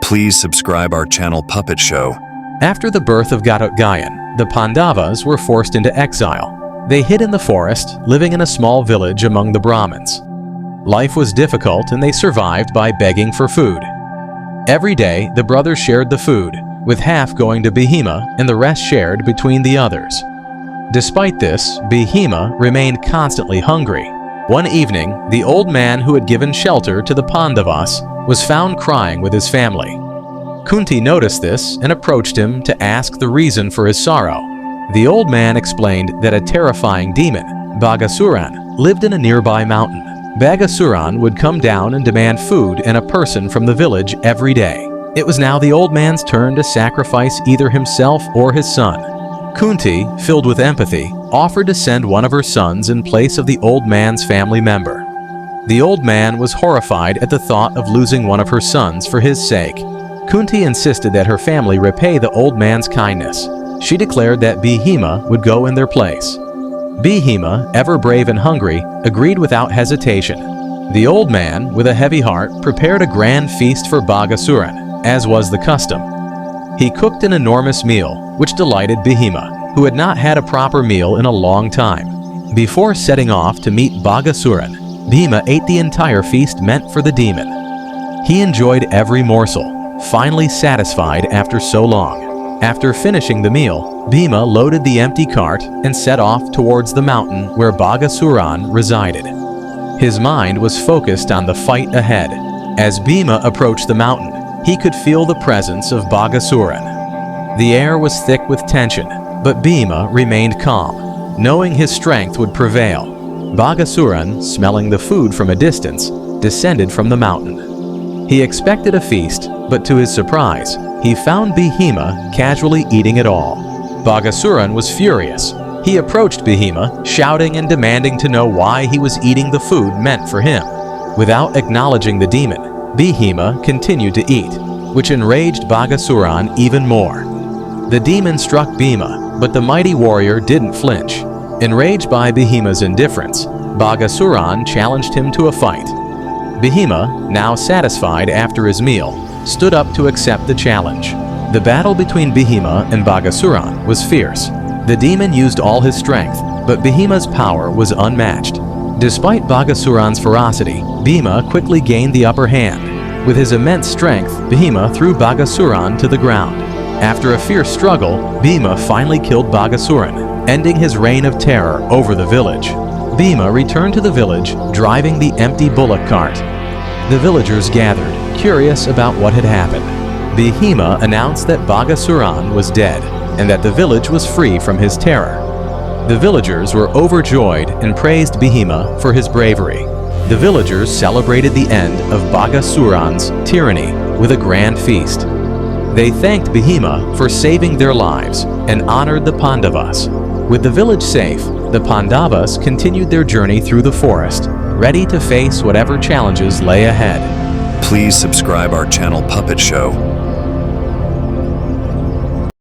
Please subscribe our channel Puppet Show. After the birth of Gayan, the Pandavas were forced into exile. They hid in the forest, living in a small village among the Brahmins. Life was difficult and they survived by begging for food. Every day, the brothers shared the food, with half going to Bheema and the rest shared between the others. Despite this, Bheema remained constantly hungry. One evening, the old man who had given shelter to the Pandavas was found crying with his family. Kunti noticed this and approached him to ask the reason for his sorrow. The old man explained that a terrifying demon, Bagasuran, lived in a nearby mountain. Bagasuran would come down and demand food and a person from the village every day. It was now the old man's turn to sacrifice either himself or his son. Kunti, filled with empathy, offered to send one of her sons in place of the old man's family member. The old man was horrified at the thought of losing one of her sons for his sake. Kunti insisted that her family repay the old man's kindness. She declared that Bheema would go in their place. Bheema, ever brave and hungry, agreed without hesitation. The old man, with a heavy heart, prepared a grand feast for Bagasuran, as was the custom. He cooked an enormous meal, which delighted Bheema, who had not had a proper meal in a long time. Before setting off to meet Bagasuran, Bheema ate the entire feast meant for the demon. He enjoyed every morsel, finally satisfied after so long. After finishing the meal, Bheema loaded the empty cart and set off towards the mountain where Bagasuran resided. His mind was focused on the fight ahead. As Bheema approached the mountain, he could feel the presence of Bagasuran. The air was thick with tension, but Bheema remained calm, knowing his strength would prevail. Bagasuran, smelling the food from a distance, descended from the mountain. He expected a feast, but to his surprise, he found Bheema casually eating it all. Bagasuran was furious. He approached Bheema, shouting and demanding to know why he was eating the food meant for him. Without acknowledging the demon, Bheema continued to eat, which enraged Bagasuran even more. The demon struck Bheema, but the mighty warrior didn't flinch. Enraged by Bheema's indifference, Bagasuran challenged him to a fight. Bheema, now satisfied after his meal, stood up to accept the challenge. The battle between Bheema and Bagasuran was fierce. The demon used all his strength, but Bheema's power was unmatched. Despite Bagasuran's ferocity, Bheema quickly gained the upper hand. With his immense strength, Bheema threw Bagasuran to the ground. After a fierce struggle, Bheema finally killed Bagasuran, ending his reign of terror over the village. Bheema returned to the village, driving the empty bullock cart. The villagers gathered, curious about what had happened. Bheema announced that Bagasuran was dead, and that the village was free from his terror. The villagers were overjoyed and praised Bheema for his bravery. The villagers celebrated the end of Bagasuran's tyranny with a grand feast. They thanked Bheema for saving their lives and honored the Pandavas. With the village safe, the Pandavas continued their journey through the forest, ready to face whatever challenges lay ahead. Please subscribe our channel Puppet Show.